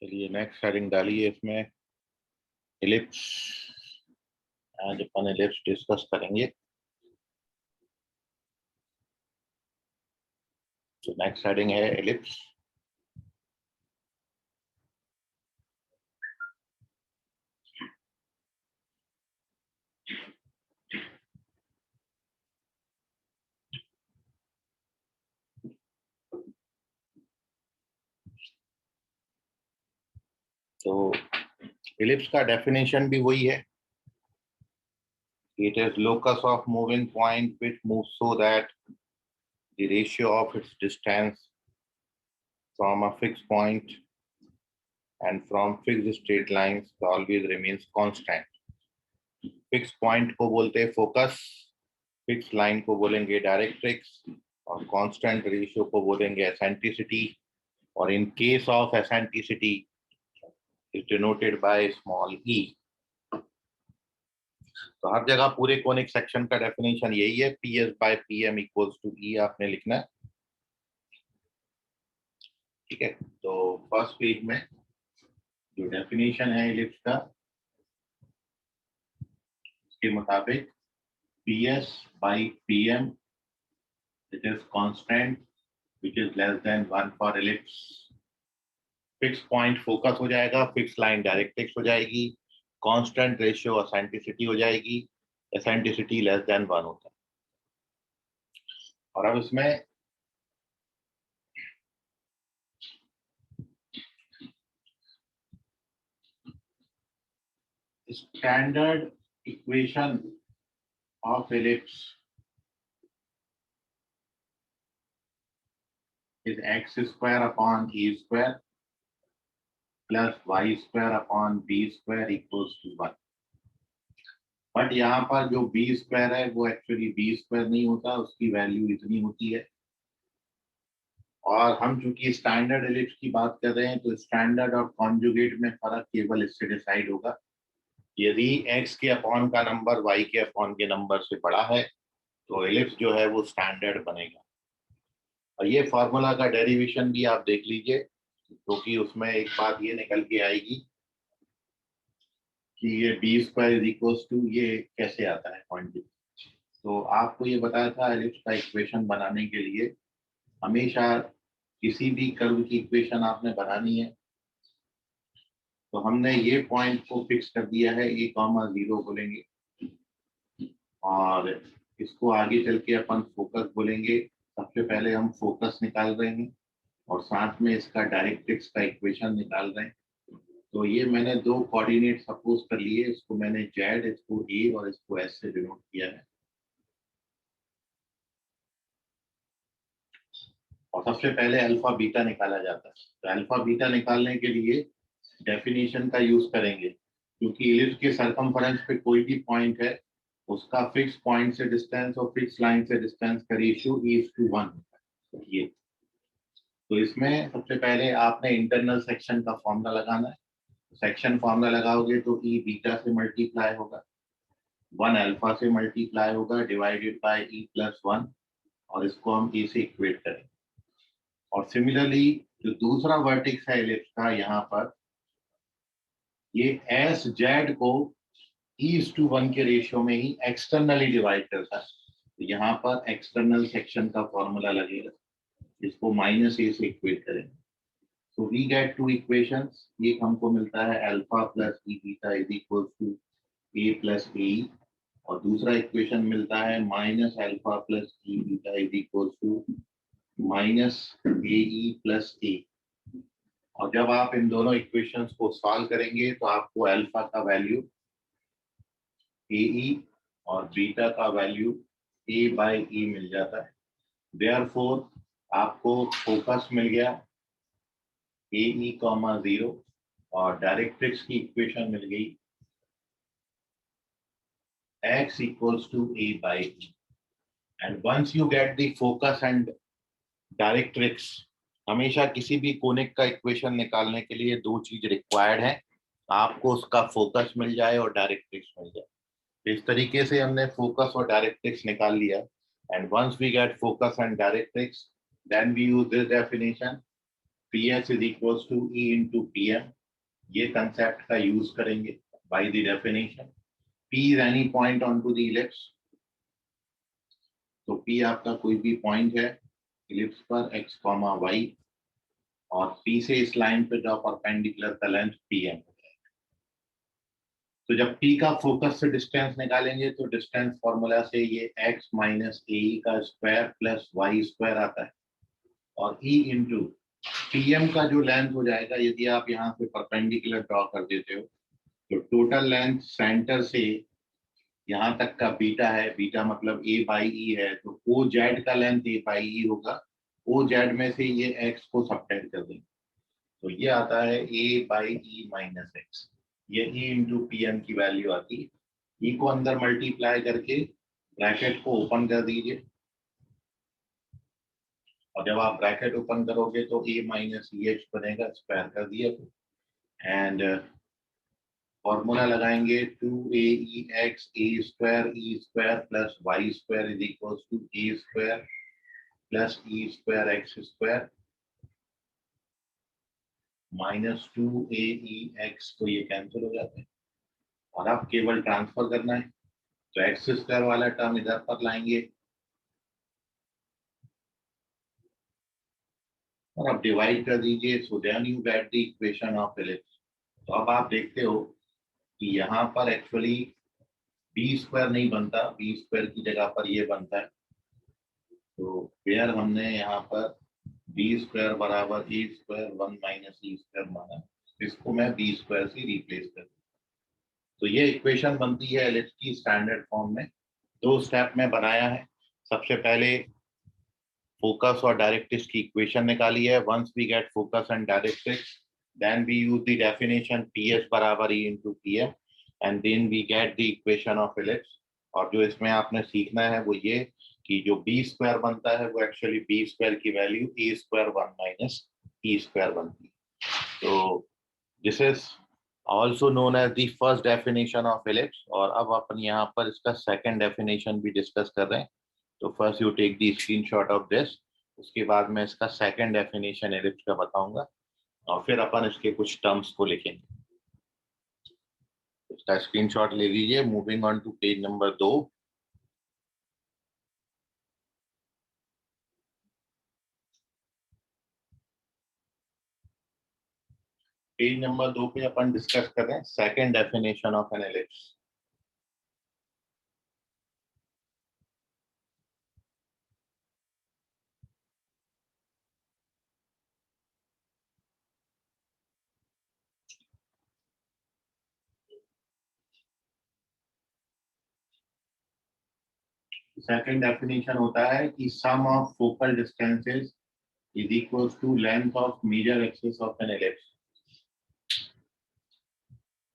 चलिए next heading डालिए इसमें एलिप्स। आज अपन एलिप्स डिस्कस करेंगे। तो नेक्स्ट हेडिंग है एलिप्स। तो एलिप्स का डेफिनेशन भी वही है। It is locus of moving point which moves so that the ratio of its distance from a fixed point and from fixed straight lines always remains constant. Fix point को बोलते हैं focus, fix line को बोलेंगे directrix और constant ratio को बोलेंगे eccentricity. और in case of eccentricity is denoted by small e. तो हर जगह पूरे कोनिक सेक्शन का डेफिनेशन यही है, P S by P M equals to e आपने लिखना है। ठीक है, तो फर्स्ट पेज में जो डेफिनेशन है एलिप्स का उसके मुताबिक P S by P M it is constant which is less than 1 for ellipse. Fix point focus हो जाएगा, फिक्स लाइन डायरेक्ट्रिक्स हो जाएगी, कांस्टेंट रेशियो एसेंट्रिसिटी हो जाएगी, एसेंट्रिसिटी लेस देन 1 होता है। और अब इसमें standard equation of ellipse is x square upon e square plus y square upon b square equals to 1। But यहाँ पर जो b स्क्वायर है वो एक्चुअली b स्क्वायर नहीं होता, उसकी वैल्यू इतनी होती है। और हम चूंकि स्टैंडर्ड एलिप्स की बात कर रहे हैं तो स्टैंडर्ड और कॉन्जुगेट में फर्क केवल इससे डिसाइड होगा। यदि x के अपॉन का नंबर y के अपॉन के नंबर से बड़ा है तो एलिप्स जो है वो स्टैंडर्ड बनेगा। और ये फॉर्मूला का डेरिवेशन भी आप देख लीजिए, क्योंकि तो उसमें एक बात ये निकल के आएगी कि ये B square is equals to ये कैसे आता है पॉइंट। तो आपको ये बताया था एलिप्स का इक्वेशन बनाने के लिए हमेशा किसी भी कर्व की इक्वेशन आपने बनानी है तो हमने ये पॉइंट को फिक्स कर दिया है, ए कॉमा 0 बोलेंगे और इसको आगे चल के अपन फोकस बोलेंगे। सबसे पहले हम फोकस निकाल रहे हैं और साथ में इसका डायरेक्ट्रिक्स का इक्वेशन निकाल रहे हैं। तो ये मैंने दो कोऑर्डिनेट सपोज कर लिए, इसको मैंने जेड, इसको ए और इसको एस से डिनोट किया है। और सबसे पहले अल्फा बीटा निकाला जाता है। तो अल्फा बीटा निकालने के लिए डेफिनेशन का यूज करेंगे, क्योंकि एलिप्स के सरकमफेरेंस पे कोई भी पॉइंट है उसका फिक्स पॉइंट से डिस्टेंस और फिक्स लाइन से डिस्टेंस का रेशियो E:1 होता है। ये तो इसमें सबसे पहले आपने इंटरनल सेक्शन का फॉर्मूला लगाना है। सेक्शन फॉर्मूला लगाओगे तो ई बीटा से मल्टीप्लाई होगा, 1 अल्फा से मल्टीप्लाई होगा डिवाइडेड बाय E+1 और इसको हम ए से इक्वेट करेंगे। और सिमिलरली जो दूसरा वर्टेक्स है एलिप्स का, यहाँ पर ये एस जेड को E:1 के रेशियो में ही एक्सटर्नली डिवाइड करता है। तो यहाँ पर एक्सटर्नल सेक्शन का फॉर्मूला लगेगा, इसको -a से इक्वेट करेंगे। तो वी गेट टू इक्वेशंस। एक हमको मिलता है alpha plus e beta is equal to a plus a, और दूसरा इक्वेशन मिलता है minus alpha plus e beta is equal to minus a e plus a. और जब आप इन दोनों इक्वेशंस को सॉल्व करेंगे तो आपको अल्फा का वैल्यू ए ई और बीटा का वैल्यू ए बाई ई मिल जाता है। देयरफॉर आपको फोकस मिल गया ए ई कॉमा 0 और डायरेक्ट्रिक्स की इक्वेशन मिल गई x equals to a by e। And once you get the focus and directrix, हमेशा किसी भी कोनिक का इक्वेशन निकालने के लिए दो चीज रिक्वायर्ड है, आपको उसका फोकस मिल जाए और डायरेक्ट्रिक्स मिल जाए। इस तरीके से हमने फोकस और डायरेक्ट्रिक्स निकाल लिया। And once we get focus and directrix then we use this definition PS is equal to E into PM, ये कंसेप्ट का यूज करेंगे by the definition. P is any point on to the ellipse, तो P आपका कोई भी point है ellipse पर x, y, और P से इस लाइन पे जो परपेंडिकुलर का लेंथ PM। तो जब P का फोकस से डिस्टेंस निकालेंगे तो डिस्टेंस फॉर्मूला से ये x माइनस ए का स्क्वायर प्लस वाई स्क्वायर आता है, और E इंटू PM का जो लेंथ हो जाएगा, यदि आप यहाँ से परपेंडिकुलर ड्रॉ कर देते हो तो टोटल लेंथ सेंटर से यहाँ तक का बीटा है, बीटा मतलब A बाई E है, तो OZ का लेंथ A बाई E होगा। OZ में से ये x को सब्ट्रैक्ट कर देंगे, तो ये आता है A by E minus x, ये E इंटू PM की वैल्यू आती है। E को अंदर मल्टीप्लाई करके ब्रैकेट को ओपन कर दीजिए, और जब आप ब्रैकेट ओपन करोगे तो A माइनस EH बनेगा, स्क्वायर कर दिया, एंड फॉर्मूला लगाएंगे 2AEX A square E square plus y square is equal to A square plus E square X square minus 2AEX, तो ये कैंसिल हो जाते हैं और आप केवल ट्रांसफर करना है, तो एक्स स्क्वायर वाला टर्म इधर पर लाएंगे और आप डिवाइड कर दीजिए, so then you get the equation of ellipse. तो अब आप देखते हो कि यहाँ पर एक्चुअली बी स्क्वायर नहीं बनता, बी स्क्वायर की जगह पर ये बनता है, तो वेयर हमने यहाँ पर बी स्क्वायर बराबर a square 1 minus e square माना, इसको मैं बी स्क्वायर से रिप्लेस कर दूँ, तो ये इक्वेशन बनती है एलिप्स की स्टैंडर्ड फॉर्म में। दो स्टेप में बनाया है। सबसे पहले फोकस और डायरेक्ट्रिक्स की इक्वेशन निकाली है। Once we get focus and directrix, then we use the definition PS बराबर E into PM, and then we get the equation of ellipse. और जो इसमें आपने सीखना है वो ये कि जो बी स्क्वायर बनता है वो एक्चुअली बी स्क्वायर की value a square 1 minus e square बनती है। तो this is also known as the first definition of ellipse, और अब अपन यहाँ पर इसका सेकेंड डेफिनेशन भी डिस्कस कर रहे हैं। तो first you take the screenshot of this, उसके बाद मैं इसका सेकंड डेफिनेशन एलिप्स का बताऊंगा, और फिर अपन इसके कुछ टर्म्स को लिखेंगे। इसका स्क्रीनशॉट ले लीजिए। Moving on to page number 2। Page number 2 पे अपन डिस्कस कर रहे हैं second definition of an ellipse. Second definition होता है कि sum of focal distances is equal to length of major axis of an ellipse.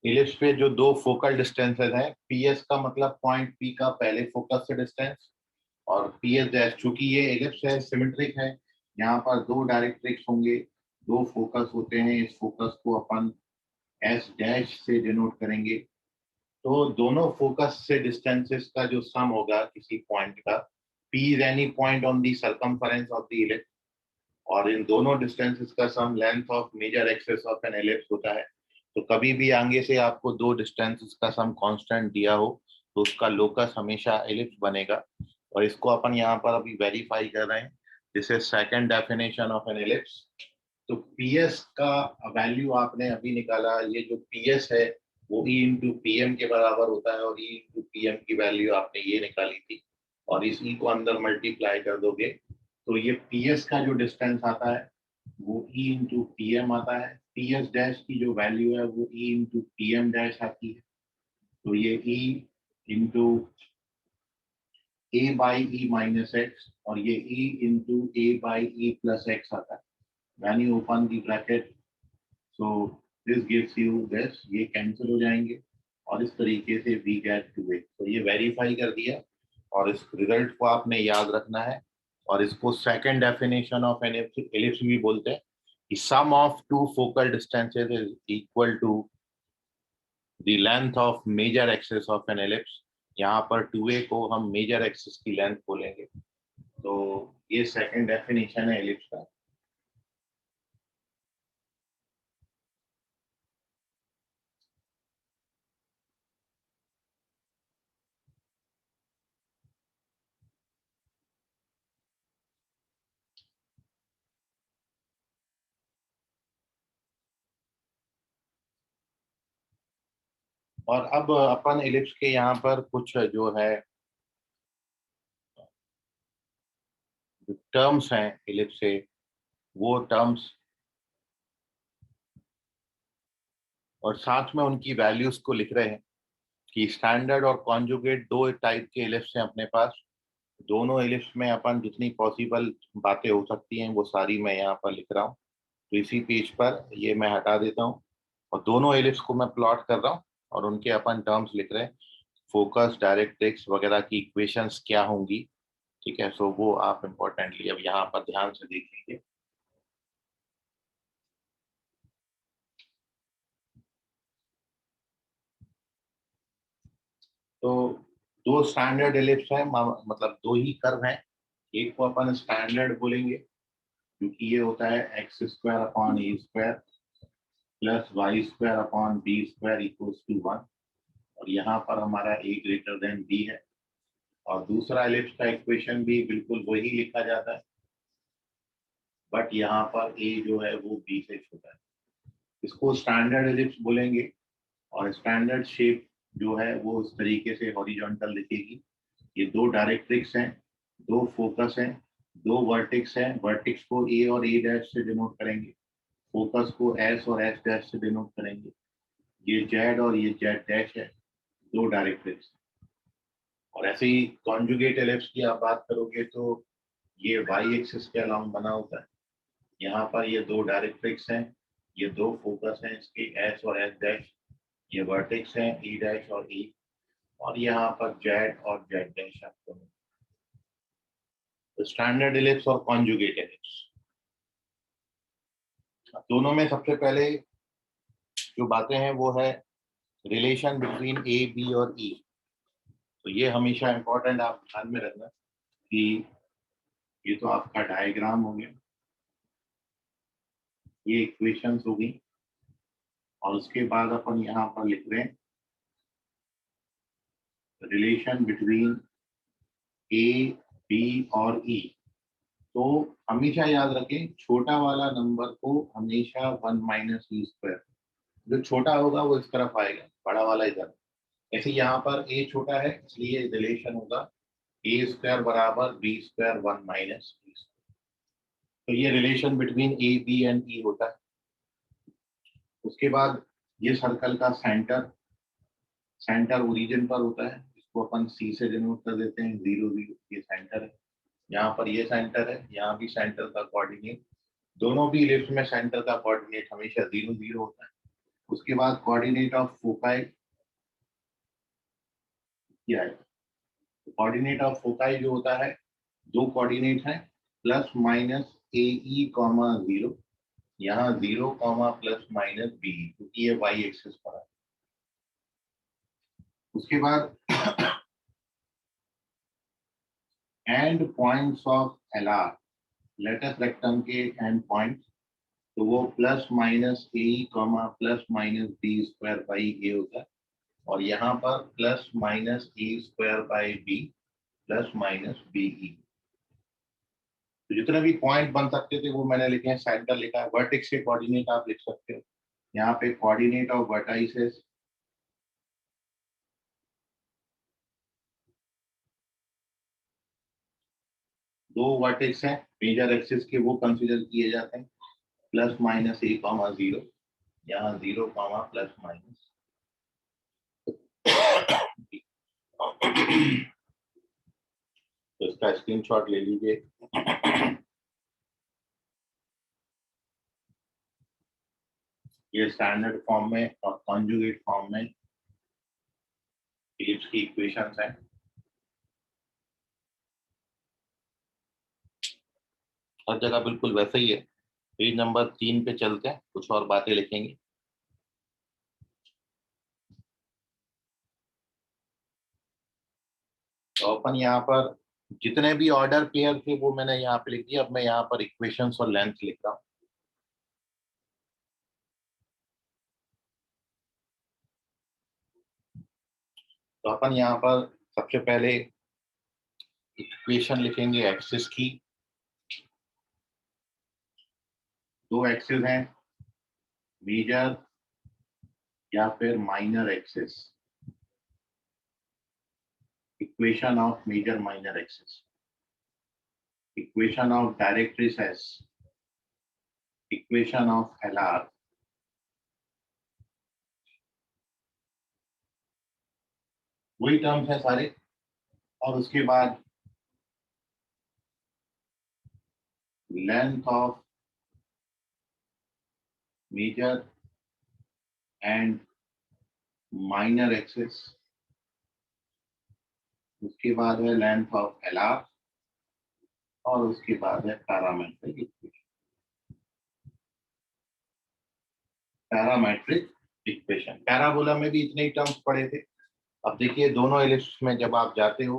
Ellipse पे जो दो फोकल डिस्टेंसेस हैं, PS का मतलब पॉइंट P का पहले फोकस से डिस्टेंस, और PS डैश, चूंकि ये इलिप्स है, सिमेट्रिक है, यहाँ पर दो डायरेक्ट्रिक्स होंगे, दो फोकस होते हैं, इस फोकस को अपन S डैश से डिनोट करेंगे। तो दोनों फोकस से डिस्टेंसेस का जो सम होगा किसी पॉइंट का, P is any point on the circumference of the ellipse, और इन दोनों डिस्टेंसेस का sum length of major axis of an ellipse होता है। तो कभी भी आगे से आपको दो डिस्टेंसेस का सम कांस्टेंट दिया हो तो उसका लोकस हमेशा एलिप्स बनेगा, और इसको अपन यहाँ पर अभी वेरीफाई कर रहे हैं। This is second definition of an ellipse. तो PS का वैल्यू आपने अभी निकाला, ये जो PS है वो E इंटू PM के बराबर होता है, और E इंटू PM की वैल्यू आपने ये निकाली थी, और इस E को अंदर मल्टीप्लाई कर दोगे तो ये PS का जो डिस्टेंस आता है वो E इंटू PM आता है। PS डैश की जो वैल्यू है वो E इंटू PM डैश आती है, तो ये E into A by E minus x, और ये E into A by E plus x आता है। When you open the bracket, so this gives you this, ये कैंसिल हो जाएंगे और इस तरीके से we get to it। तो ये वेरीफाई कर दिया, और इस रिजल्ट को आपने याद रखना है, और इसको second definition of an ellipse भी बोलते हैं कि sum of two focal distances is equal to the length of major axis of an ellipse. यहाँ पर 2a को हम मेजर एक्सिस की लेंथ बोलेंगे। तो ये सेकंड डेफिनेशन है एलिप्स का। और अब अपन एलिप्स के यहाँ पर कुछ जो है टर्म्स हैं एलिप्स से, वो टर्म्स और साथ में उनकी वैल्यूज को लिख रहे हैं कि स्टैंडर्ड और कॉन्जुगेट दो टाइप के एलिप्स हैं अपने पास। दोनों एलिप्स में अपन जितनी पॉसिबल बातें हो सकती हैं वो सारी मैं यहाँ पर लिख रहा हूँ। तो इसी पेज पर ये मैं हटा देता हूँ और दोनों एलिप्स को मैं प्लॉट कर रहा हूँ और उनके अपन टर्म्स लिख रहे हैं। फोकस, डायरेक्ट्रिक्स वगैरह की इक्वेशंस क्या होंगी, ठीक है। सो वो आप इम्पोर्टेंटली अब यहाँ पर ध्यान से देख लीजिए। तो दो स्टैंडर्ड एलिप्स हैं, मतलब दो ही कर्व हैं। एक को अपन स्टैंडर्ड बोलेंगे क्योंकि ये होता है x square upon a square plus y square upon b square equals to 1, और यहाँ पर हमारा ए ग्रेटर देन बी है। और दूसरा एलिप्स का इक्वेशन भी बिल्कुल वही लिखा जाता है, बट यहाँ पर ए जो है वो बी से छोटा है। इसको स्टैंडर्ड एलिप्स बोलेंगे। और स्टैंडर्ड शेप जो है वो इस तरीके से हॉरिजॉन्टल दिखेगी। ये दो डायरेक्ट्रिक्स हैं, दो फोकस हैं, दो वर्टिक्स हैं। वर्टिक्स को ए और ए डैश से डिनोट करेंगे, फोकस को एस और एस डैश से डिनोट करेंगे। ये जेड और ये जेड डैश है, दो डायरेक्ट्रिक्स। और ऐसे ही कॉन्जुगेट एलिप्स की आप बात करोगे तो ये वाई एक्सिस के अलाउंग बना होता है। यहाँ पर ये दो डायरेक्ट्रिक्स हैं, ये दो फोकस हैं इसके एस और एस डैश, ये वर्टेक्स हैं ई डैश और ई, और यहाँ पर जेड और जेड डैश आपको। तो स्टैंडर्ड एलिप्स और कॉन्जुगेट एलिप्स दोनों में सबसे पहले जो बातें हैं वो है रिलेशन बिटवीन ए बी और ई। तो ये हमेशा इंपॉर्टेंट आप ध्यान में रखना कि ये तो आपका डायग्राम हो गया, ये इक्वेशंस हो गई, और उसके बाद अपन यहाँ पर लिख रहे हैं रिलेशन बिटवीन ए बी और ई। तो हमेशा याद रखें छोटा वाला नंबर को हमेशा 1 - e², जो छोटा होगा वो इस तरफ आएगा, बड़ा वाला इधर। ऐसे यहाँ पर ए छोटा है इसलिए रिलेशन होगा ए स्क्वायर बराबर बी स्क्वायर 1 - e²। तो ये relation between a b and e होता है। उसके बाद ये सर्कल का सेंटर, सेंटर ओरिजिन पर होता है, इसको अपन सी से डिनोट कर देते हैं 0 0। ये सेंटर है, यहाँ पर ये सेंटर है, यहाँ भी सेंटर का कोऑर्डिनेट, दोनों भी इलिप्स में सेंटर का कोऑर्डिनेट हमेशा 0 0 होता है। उसके बाद कोऑर्डिनेट ऑफ फोकाई क्या है, कोऑर्डिनेट ऑफ फोकाई जो होता है, दो कोऑर्डिनेट है plus minus a E comma 0, यहाँ 0 कॉमा प्लस माइनस बी, क्योंकि ये वाई एक्सिस पर है। उसके बाद end points of L R, latus rectum के एंड पॉइंट्स, तो वो plus minus a comma plus minus b square by a होता है, और यहाँ पर plus minus a square by b plus minus b e. तो जितने भी पॉइंट बन सकते थे वो मैंने लिखे हैं, सेंटर लिखा है, वर्टेक्स के कोऑर्डिनेट आप लिख सकते हो। यहाँ पे कोऑर्डिनेट ऑफ वर्टाइसेस, दो वर्टेक्स हैं मेजर एक्सिस के, वो कंसीडर किए जाते हैं प्लस माइनस ए कॉमा 0, यहाँ 0 कॉमा प्लस माइनस। तो इसका स्क्रीनशॉट ले लीजिए। ये स्टैंडर्ड फॉर्म में और कॉन्जुगेट फॉर्म में फिलिप्स की इक्वेशंस हैं। हर जगह बिल्कुल वैसे ही है। पेज नंबर 3 पे चलते हैं, कुछ और बातें लिखेंगे। तो अपन यहाँ पर जितने भी ऑर्डर पेयर थे वो मैंने यहाँ पे लिख दिया। अब मैं यहाँ पर इक्वेशंस और लेंथ लिख रहा हूँ। तो अपन यहाँ पर सबसे पहले इक्वेशन लिखेंगे एक्सिस की। दो एक्सिस हैं, मेजर या फिर minor axis. equation of major minor axis, equation of directrix S, equation of LR, वही टर्म्स है सारे। और उसके बाद length of major and minor axis, उसके बाद है लेंथ ऑफ LR, और उसके बाद है parametric equation. Parametric equation, parabola में भी इतने ही टर्म्स पढ़े थे। अब देखिए दोनों एलिप्स में जब आप जाते हो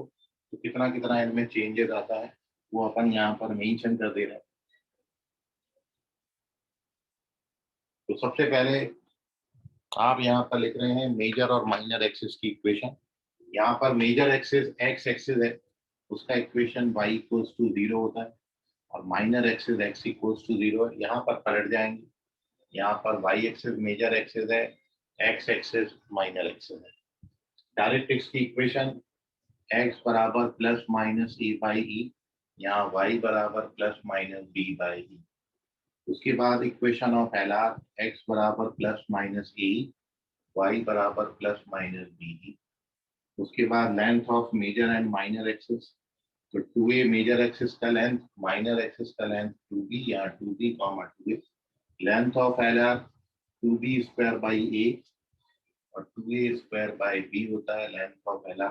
तो कितना कितना इनमें चेंजेस आता है, वो अपन यहाँ पर मेंशन कर दे रहे हैं। तो सबसे पहले आप यहाँ पर लिख रहे हैं मेजर और माइनर एक्सिस की इक्वेशन। यहाँ पर मेजर एक्सिस एक्स एक्सिस है, उसका इक्वेशन y इक्वल्स टू 0 होता है, और minor axis x equals to 0 है। यहाँ पर पलट जाएंगे, यहाँ पर y एक्सिस मेजर एक्सिस है, x एक्सिस माइनर एक्सिस है। डायरेक्ट्रिक्स की इक्वेशन x बराबर plus minus a by e, यहाँ y बराबर plus minus b by e. उसके बाद इक्वेशन ऑफ LR, x बराबर प्लस माइनस ए, y बराबर प्लस माइनस बी ई। उसके बाद length of major and minor axis, तो 2a मेजर एक्सिस का लेंथ, माइनर एक्सिस का लेंथ 2b, यहाँ 2b, 2a। Length of LR 2b square by a, और 2a square by b होता है length of LR।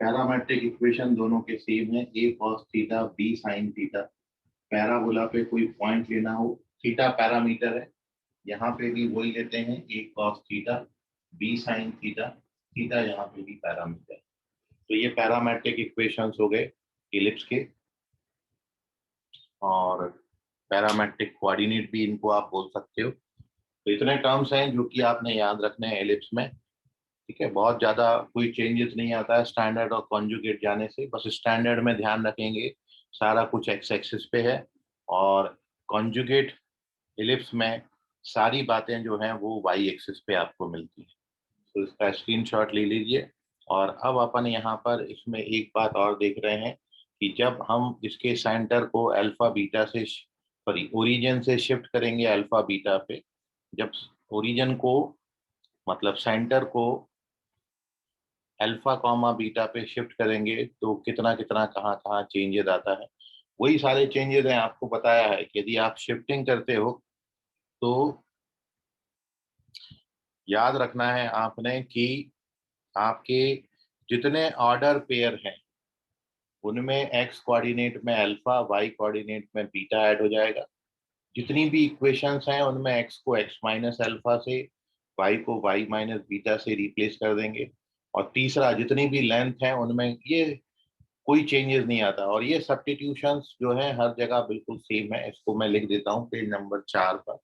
Parametric equation दोनों के same है, a cos theta b sin theta. Parabola पे कोई पॉइंट लेना हो, थीटा पैरामीटर है, यहाँ पे भी वही लेते हैं, a cos theta b sin theta, theta यहाँ पे भी पैरामीटर। तो ये पैरामेट्रिक इक्वेशंस हो गए इलिप्स के, और पैरामेट्रिक कोऑर्डिनेट भी इनको आप बोल सकते हो। तो इतने टर्म्स हैं जो कि आपने याद रखने हैं एलिप्स में, ठीक है। बहुत ज़्यादा कोई चेंजेस नहीं आता है स्टैंडर्ड और कॉन्जुगेट जाने से, बस स्टैंडर्ड में ध्यान रखेंगे सारा कुछ एक्स एक्सिस पे है, और कॉन्जुगेट इलिप्स में सारी बातें जो हैं वो वाई एक्सिस पे आपको मिलती है। तो इसका स्क्रीनशॉट ले लीजिए। और अब अपन यहाँ पर इसमें एक बात और देख रहे हैं कि जब हम इसके सेंटर को अल्फा बीटा से, सॉरी ओरिजिन से शिफ्ट करेंगे अल्फा बीटा पे, जब ओरिजिन को मतलब सेंटर को अल्फा कॉमा बीटा पे शिफ्ट करेंगे तो कितना कितना कहाँ कहाँ चेंजेस आता है। वही सारे चेंजेस हैं, आपको बताया है कि यदि आप शिफ्टिंग करते हो तो याद रखना है आपने कि आपके जितने ऑर्डर पेयर हैं उनमें एक्स कोऑर्डिनेट में अल्फा, वाई कोऑर्डिनेट में बीटा ऐड हो जाएगा। जितनी भी इक्वेशंस हैं उनमें एक्स को एक्स माइनस अल्फा से, वाई को वाई माइनस बीटा से रिप्लेस कर देंगे। और तीसरा, जितनी भी लेंथ है उनमें ये कोई चेंजेस नहीं आता, और ये सब्स्टिट्यूशंस जो है हर जगह बिल्कुल सेम है। इसको मैं लिख देता हूँ पेज नंबर 4 पर।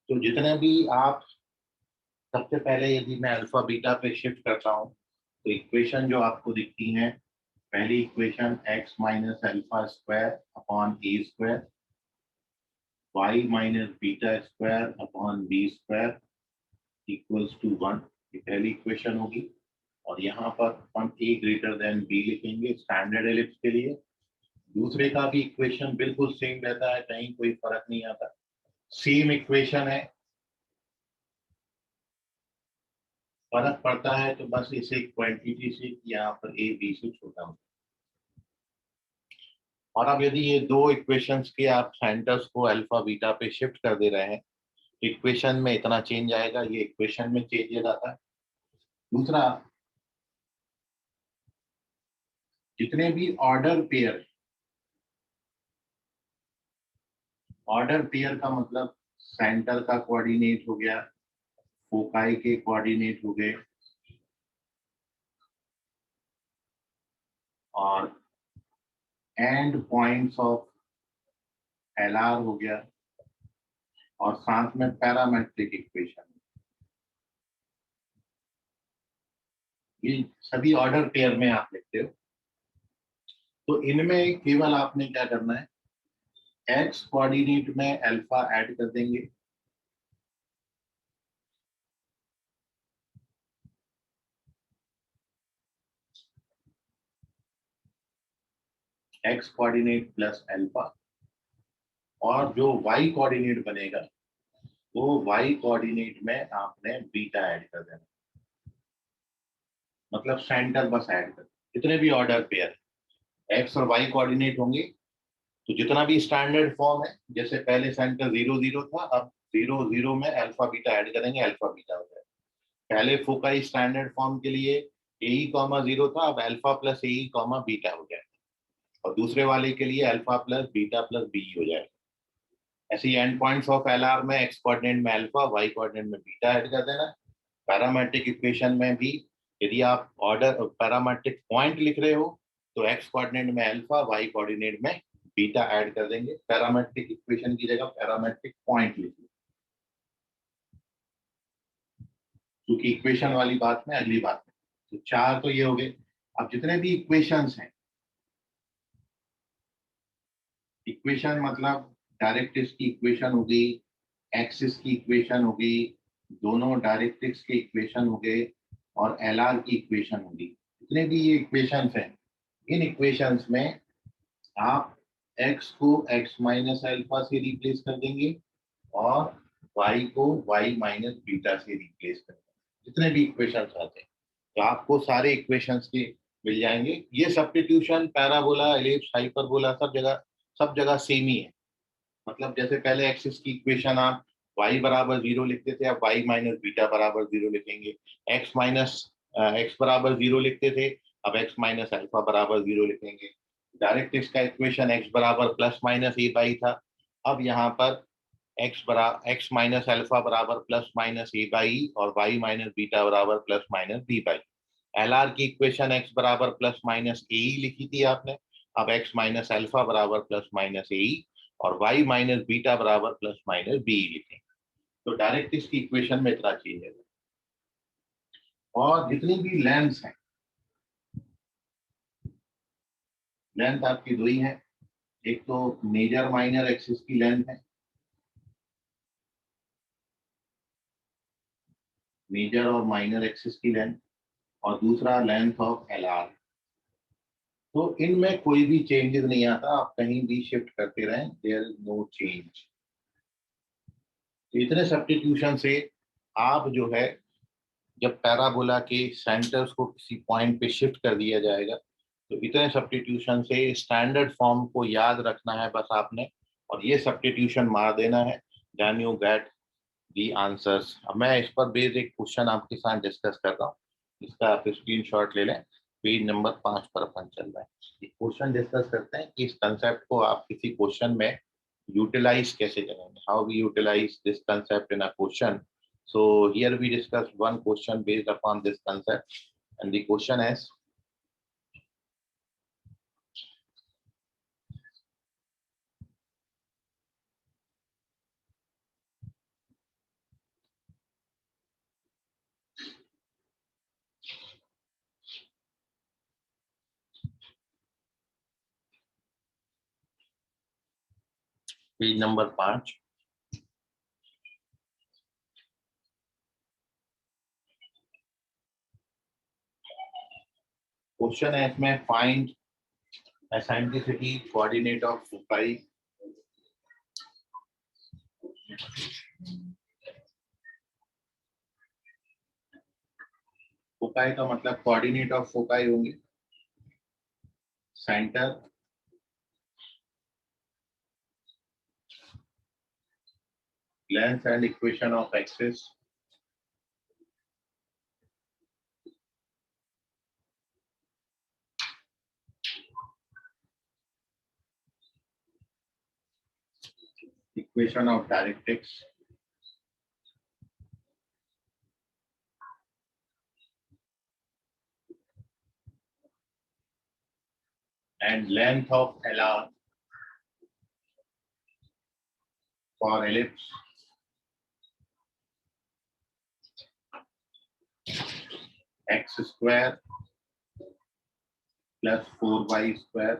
तो जितने भी आप, सबसे पहले यदि मैं अल्फा बीटा पे शिफ्ट करता हूँ तो इक्वेशन जो आपको दिखती है, पहली equation x minus alpha square upon a square, y minus beta square upon b square equals to 1, ये पहली इक्वेशन होगी। और यहाँ पर हम a ग्रेटर देन b लिखेंगे स्टैंडर्ड एलिप्स के लिए। दूसरे का भी इक्वेशन बिल्कुल सेम रहता है, कहीं कोई फर्क नहीं आता, सेम इक्वेशन है। फर्क पड़ता है तो बस इसे क्वांटिटी से, यहाँ पर a b से छोटा हो। और अब यदि ये दो इक्वेशंस के आप सेंटर्स को अल्फा बीटा पे शिफ्ट कर दे रहे हैं, इक्वेशन में इतना चेंज आएगा, ये इक्वेशन में चेंज आता है। दूसरा, जितने भी ऑर्डर पेयर का मतलब सेंटर का कोऑर्डिनेट हो गया, फोकाई के कोऑर्डिनेट हो गए, और एंड पॉइंट्स ऑफ LR हो गया और साथ में पैरामेट्रिक इक्वेशन, ये सभी ऑर्डर पेयर में आप लिखते हो। तो इनमें केवल आपने क्या करना है, एक्स कोऑर्डिनेट में अल्फा ऐड कर देंगे, एक्स कोऑर्डिनेट प्लस अल्फा, और जो वाई कोऑर्डिनेट बनेगा वो वाई कोऑर्डिनेट में आपने बीटा ऐड कर देना, मतलब सेंटर बस ऐड कर, जितने भी ऑर्डर पेयर एक्स और वाई कोऑर्डिनेट होंगे तो जितना भी स्टैंडर्ड फॉर्म है, जैसे पहले सेंटर 0 0 था, अब 0 0 में अल्फा बीटा ऐड करेंगे, अल्फा बीटा हो जाएगा। पहले फोकाई स्टैंडर्ड फॉर्म के लिए ए कॉमा 0 था, अब alpha plus a comma beta हो जाएगा, और दूसरे वाले के लिए alpha plus beta plus b हो जाएगा। ऐसे ही एंड पॉइंट्स ऑफ LR में एक्स कोऑर्डिनेट में अल्फा, वाई कोऑर्डिनेट में बीटा ऐड कर देना। पैरामेट्रिक इक्वेशन में भी यदि आप ऑर्डर पैरामेट्रिक पॉइंट लिख रहे हो तो एक्स कोऑर्डिनेट में अल्फा, वाई कोऑर्डिनेट में बीटा ऐड कर देंगे, पैरामेट्रिक इक्वेशन की जगह पैरामेट्रिक पॉइंट लिखिए, क्योंकि इक्वेशन वाली बात में अगली बात में। तो चार तो ये हो गए। अब जितने भी इक्वेशंस हैं, इक्वेशन मतलब डायरेक्ट्रिक्स की इक्वेशन हो गई, एक्सिस की इक्वेशन हो गई, दोनों डायरेक्ट्रिक्स के इक्वेशन हो गए, और LR की इक्वेशन हो गई। जितने भी ये इक्वेशंस हैं, इन इक्वेशंस में आप x को x माइनस अल्फा से रिप्लेस कर देंगे और y को y माइनस बीटा से रिप्लेस कर देंगे, जितने भी इक्वेशंस आते हैं। तो आपको सारे इक्वेशंस के मिल जाएंगे। ये सब्स्टिट्यूशन पैराबोला, एलिप्स, हाइपरबोला सब जगह सेम ही है। मतलब जैसे पहले एक्सिस की इक्वेशन आप y बराबर 0 लिखते थे, अब y माइनस बीटा बराबर 0 लिखेंगे। x बराबर 0 लिखते थे, अब x माइनस अल्फा बराबर 0 लिखेंगे। डायरेक्ट्रिक्स का इक्वेशन x बराबर प्लस माइनस ए बाई था, अब यहाँ पर x माइनस अल्फा बराबर प्लस माइनस ए बाई और y माइनस बीटा बराबर plus minus b by. LR की इक्वेशन x बराबर प्लस माइनस ए लिखी थी आपने, अब x माइनस अल्फा बराबर प्लस माइनस ए और y माइनस बीटा बराबर प्लस माइनस बी लिखेंगे। तो डायरेक्ट्रिक्स की इक्वेशन में इतना चेंज है। और जितनी भी लेंथ है, लेंथ आपकी दो ही है, एक तो मेजर माइनर एक्सिस की लेंथ है, मेजर और माइनर एक्सिस की लेंथ, और दूसरा लेंथ ऑफ LR। तो इनमें कोई भी चेंजेस नहीं आता, आप कहीं भी शिफ्ट करते रहें, देयर इज नो चेंज। इतने सब्स्टिट्यूशन से आप जो है, जब पैराबोला के सेंटर्स को किसी पॉइंट पे शिफ्ट कर दिया जाएगा, तो इतने सब्स्टिट्यूशन से स्टैंडर्ड फॉर्म को याद रखना है बस आपने, और ये सब्स्टिट्यूशन मार देना है, then you get the answers. अब मैं इस पर बेस्ड एक क्वेश्चन आपके साथ डिस्कस कर रहा हूँ, इसका आप स्क्रीनशॉट ले लें। पेज नंबर 5 पर अपन चल रहा है, एक क्वेश्चन डिस्कस करते हैं कि इस कंसेप्ट को आप किसी क्वेश्चन में यूटिलाइज कैसे करेंगे, how we utilise this concept in a question. So here we discussed one question based upon this concept, and the question is, page number 5। Question है इसमें, find eccentricity coordinate of foci. Foci का मतलब coordinate of foci होंगे centre, length and equation of axis, equation of directrix, and length of LR for ellipse x square plus 4y square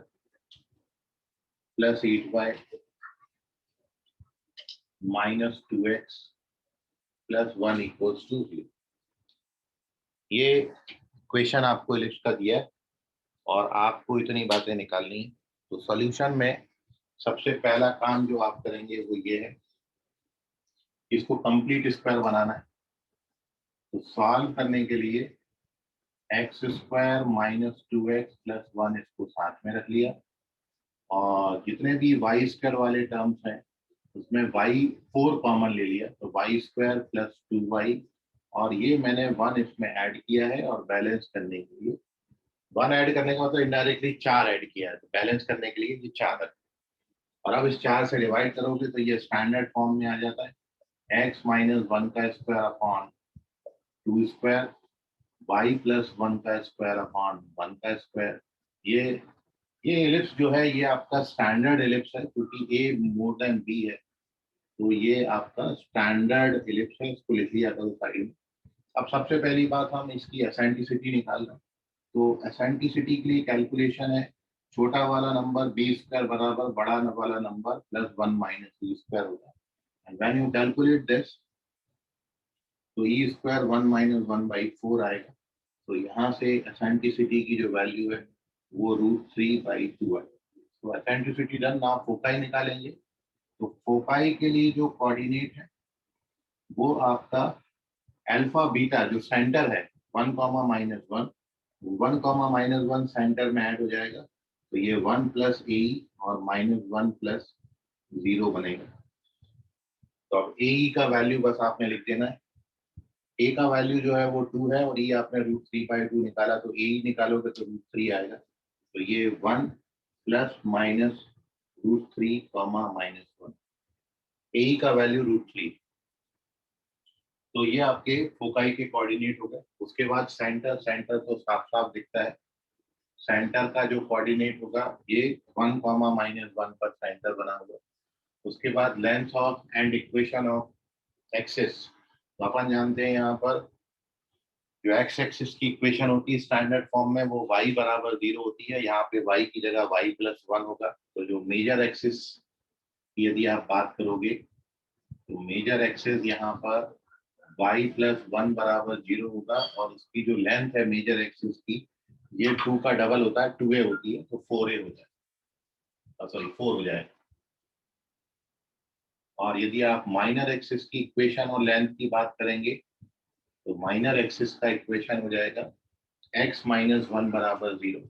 plus 8y minus 2x plus 1 equals to 0। ये question आपको ellipse का दिया है और आपको इतनी बातें निकालनी है। तो सॉल्यूशन में सबसे पहला काम जो आप करेंगे वो ये है, इसको कंप्लीट स्क्वायर बनाना है। तो सॉल्व करने के लिए x square minus 2x plus 1 इसको साथ में रख लिया और जितने भी वाई स्क्वायर वाले टर्म्स हैं उसमें y 4 कॉमन ले लिया, तो y स्क्वायर प्लस 2y और ये मैंने 1 इसमें ऐड किया है और बैलेंस करने के लिए 1 ऐड करने का मतलब इनडायरेक्टली 4 ऐड किया है, तो बैलेंस करने के लिए ये 4 है। और अब इस 4 से डिवाइड करोगे तो ये स्टैंडर्ड फॉर्म में आ जाता है x माइनस 1 का square upon 2 square y plus 1 का स्क्वायर अपॉन 1 का स्क्वायर। ये एलिप्स जो है ये आपका स्टैंडर्ड एलिप्स है क्योंकि a मोर देन b है, तो ये आपका स्टैंडर्ड एलिप्स है, इसको लिख लिया करो साइड में। अब सबसे पहली बात हम इसकी एसेंट्रिसिटी निकाल रहे हैं। तो एसेंट्रिसिटी के लिए कैलकुलेशन है छोटा वाला नंबर बी स्क्वायर बराबर बड़ा वाला number plus 1 minus b square होता है। And when you calculate this तो ई स्क्वायर 1 माइनस 1/4 आएगा। तो यहाँ से एसेंट्रिसिटी की जो वैल्यू है वो √3/2 है। तो एसेंट्रिसिटी डन। आप फोकाई निकालेंगे। तो फोकाई के लिए जो कोऑर्डिनेट है वो आपका अल्फा बीटा जो सेंटर है 1 comma minus 1, 1 comma minus 1 centre में ऐड हो जाएगा, तो ये 1 प्लस ए और माइनस 1 प्लस 0 बनेगा। तो अब ए का वैल्यू बस आपने लिख देना है। ए का वैल्यू जो है वो 2 है और ये आपने √3/2 निकाला, तो ए निकालोगे तो √3 आएगा। तो ये 1 प्लस माइनस √3 कॉमा माइनस 1, ए का वैल्यू √3। तो ये आपके फोकाई के कोऑर्डिनेट हो गए। उसके बाद सेंटर, सेंटर तो साफ साफ दिखता है। सेंटर का जो कोऑर्डिनेट होगा ये 1 कॉमा माइनस 1 पर सेंटर बना होगा। उसके बाद length of and equation of axis. तो अपन जानते हैं यहाँ पर जो एक्स एक्सिस की इक्वेशन होती है स्टैंडर्ड फॉर्म में वो y बराबर 0 होती है। यहाँ पे y की जगह y प्लस 1 होगा। तो जो मेजर एक्सिस की यदि आप बात करोगे तो मेजर एक्सिस यहाँ पर y प्लस 1 बराबर 0 होगा और उसकी जो लेंथ है मेजर एक्सिस की ये 2 का डबल होता है, 2a होती है, तो 4a हो जाए, सॉरी 4 हो जाए। और यदि आप माइनर एक्सिस की इक्वेशन और लेंथ की बात करेंगे तो माइनर एक्सिस का इक्वेशन हो जाएगा x माइनस 1 बराबर 0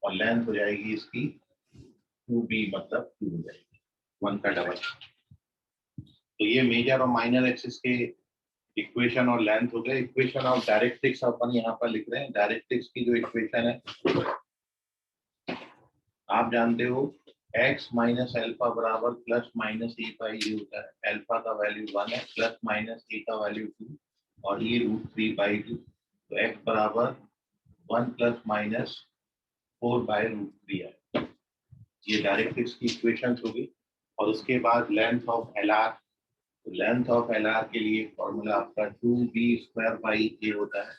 और लेंथ हो जाएगी इसकी 2b मतलब 2 हो जाएगी, 1 का डबल। तो ये मेजर और माइनर एक्सिस के इक्वेशन और लेंथ हो गए। इक्वेशन ऑफ डायरेक्ट्रिक्स अपन यहाँ पर लिख रहे हैं। डायरेक्ट्रिक्स की जो इक्वेशन है आप जानते हो x माइनस एल्फा बराबर प्लस माइनस ए पाई ये होता है। एल्फा का वैल्यू 1 है, प्लस माइनस ए का वैल्यू 2 और ये √3/2। तो x बराबर 1 प्लस माइनस 4/√3 है। ये डायरेक्ट्रिक्स की इक्वेशन होगी। और उसके बाद लेंथ ऑफ एल आर। तो लेंथ ऑफ एल आर के लिए फॉर्मूला आपका 2b² होता है।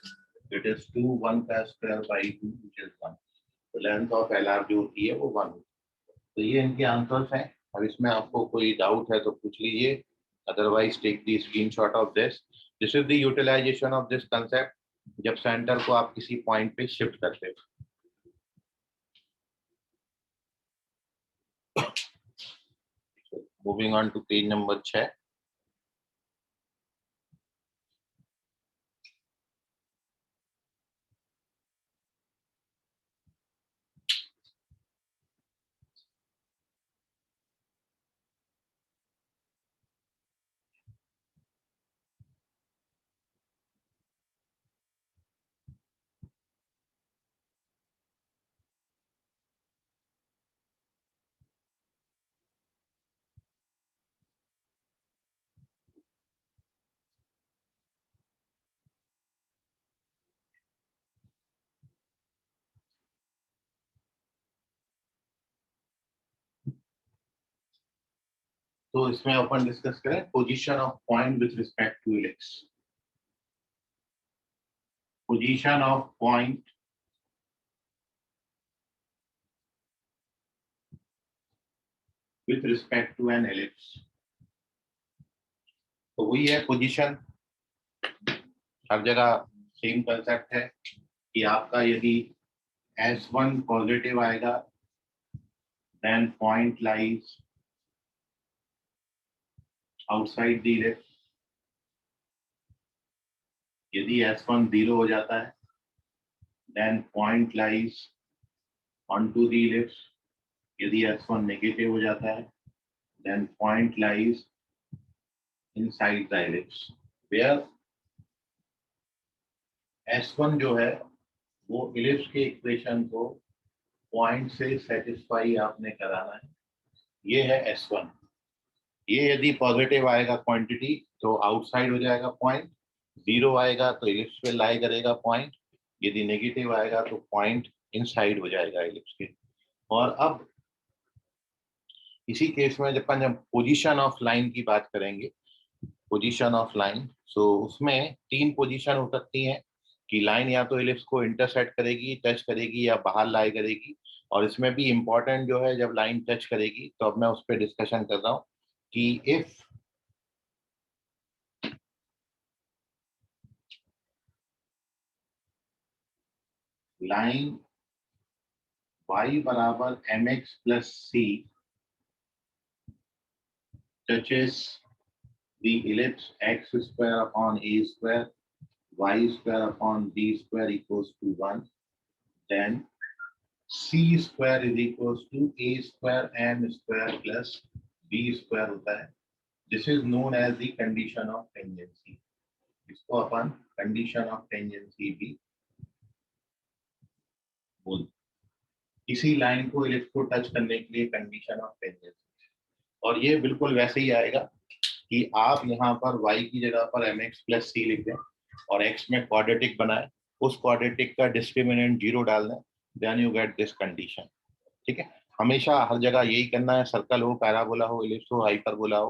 इट इज 2 1 का स्क्वायर बाई 2 विच इज 1। तो लेंथ ऑफ एल आर जो होती है वो 1 होती है। तो ये इनके आंसर्स हैं। अब इसमें आपको कोई डाउट है तो पूछ लीजिए, otherwise take the screenshot of this. This is the utilisation of this concept जब सेंटर को आप किसी पॉइंट पे शिफ्ट करते हो। Moving on to page number 6। तो इसमें अपन डिस्कस करें position of point with respect to ellipse. Position of point with respect to an ellipse. तो वही है पोजीशन, हर जगह सेम कंसेप्ट है कि आपका यदि S1 पॉजिटिव आएगा then point lies outside the ellipse। यदि S1 0 हो जाता है then point lies onto the ellipse। यदि S1 नेगेटिव हो जाता है then point lies inside the ellipse where S1 जो है वो इलिप्स के इक्वेशन को पॉइंट से सेटिस्फाई आपने कराना है। ये है S1। ये यदि पॉजिटिव आएगा क्वांटिटी तो आउटसाइड हो जाएगा पॉइंट, 0 आएगा तो इलिप्स पे लाई करेगा पॉइंट, यदि नेगेटिव आएगा तो पॉइंट इनसाइड हो जाएगा इलिप्स के। और अब इसी केस में जब पोजीशन ऑफ लाइन की बात करेंगे, पोजीशन ऑफ लाइन, सो उसमें 3 पोजीशन हो सकती हैं कि लाइन या तो इलिप्स को इंटरसेक्ट करेगी, टच करेगी, या बाहर लाई करेगी। और इसमें भी इम्पोर्टेंट जो है, जब लाइन टच करेगी तो अब मैं उस पर डिस्कशन कर रहा हूँ कि इफ लाइन y बराबर mx plus c touches the ellipse x square upon a square y square upon b square equals to 1, then c square is equals to a square m square plus b square होता है। This is known as the condition of tangency। इसको अपन condition of tangency भी बोलते हैं। इसी line को ellipse को touch करने के लिए कंडीशन ऑफ टेंजेंसी। और ये बिल्कुल वैसे ही आएगा कि आप यहाँ पर y की जगह पर mx प्लस c लिख दें और x में क्वाड्रेटिक बनाए, उस क्वाड्रेटिक का डिस्क्रिमिनेंट 0 डाल दें, then you get this condition. ठीक है, हमेशा हर जगह यही करना है, सर्कल हो, पैराबोला हो, इलिप्स हो, हाइपरबोला हो,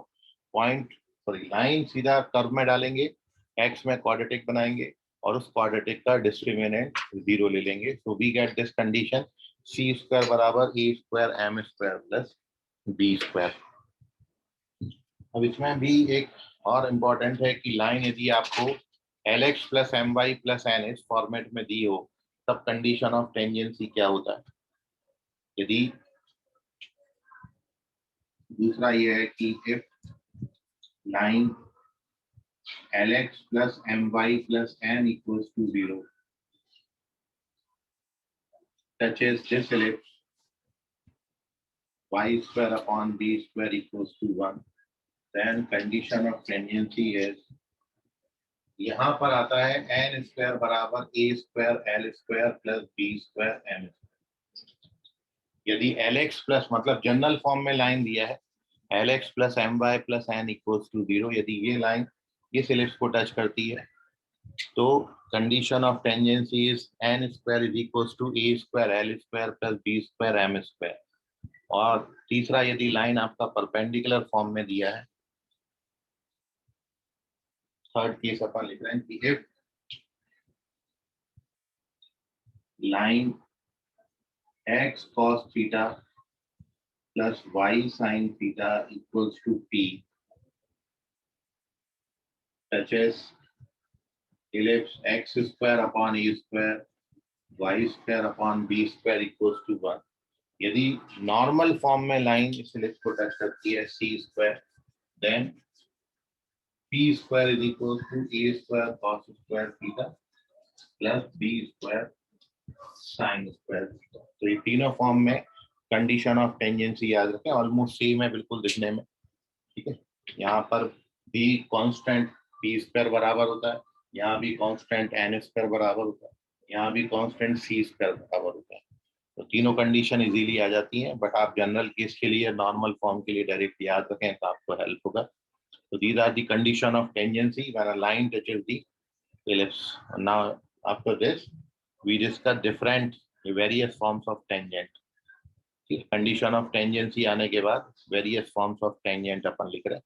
पॉइंट सॉरी लाइन सीधा कर्व में डालेंगे, x में क्वाड्रेटिक बनाएंगे और उस क्वाड्रेटिक का डिस्क्रिमिनेंट 0 ले लेंगे। So we get this condition c square बराबर a square m square plus b square. अब इसमें भी एक और इम्पोर्टेंट है कि लाइन यदि आपको Lx plus my plus n इस फॉर्मेट में दी हो तब कंडीशन ऑफ टेंजेंसी क्या होता है। यदि दूसरा ये है कि if line Lx plus my plus n equals to 0 touches this ellipse y square upon b square equals to 1, then condition of tangency is, यहाँ पर आता है n स्क्वायर बराबर a square l square plus b square m। यदि Lx plus मतलब general form में line दिया है Lx plus my plus n equals to 0, यदि ये लाइन इस इलिप्स को टच करती है तो condition of tangency is n square is equals to a square l square plus b square m square. और तीसरा, यदि लाइन आपका परपेंडिकुलर फॉर्म में दिया है, थर्ड केस अपन लिख रहे हैं कि if line x cos theta plus y sin theta equals to p touches ellipse x square upon a square y square upon b square equals to 1। यदि normal form में line इस ellipse को touch करती है c square, then p square is equal to a square cos square theta plus b square sin square theta. तो ये तीनों form में कंडीशन ऑफ टेंजेंसी याद रखें, ऑलमोस्ट सेम है बिल्कुल दिखने में। ठीक है, यहाँ पर भी कांस्टेंट p स्क्वायर बराबर होता है, यहाँ भी कांस्टेंट n स्क्वायर बराबर होता है, यहाँ भी कांस्टेंट c स्क्वायर बराबर होता है। तो तीनों कंडीशन इजीली आ जाती हैं, बट आप जनरल केस के लिए, नॉर्मल फॉर्म के लिए डायरेक्ट याद रखें तो आपको हेल्प होगा। तो these are the condition of tangency when a line touches the ellipse। Now after this we discuss different various forms of tangent। Condition of tangency आने के बाद वेरियस फॉर्म्स ऑफ टेंजेंट अपन लिख रहे हैं.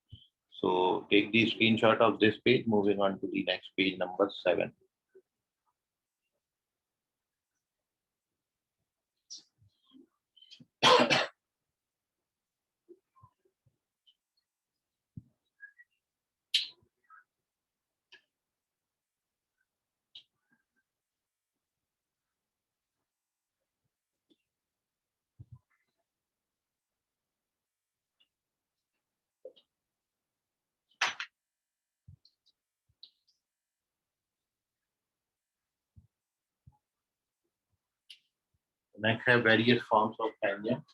So take the screenshot of this page. Moving on to the next page, number 7. Next है various forms of tangent.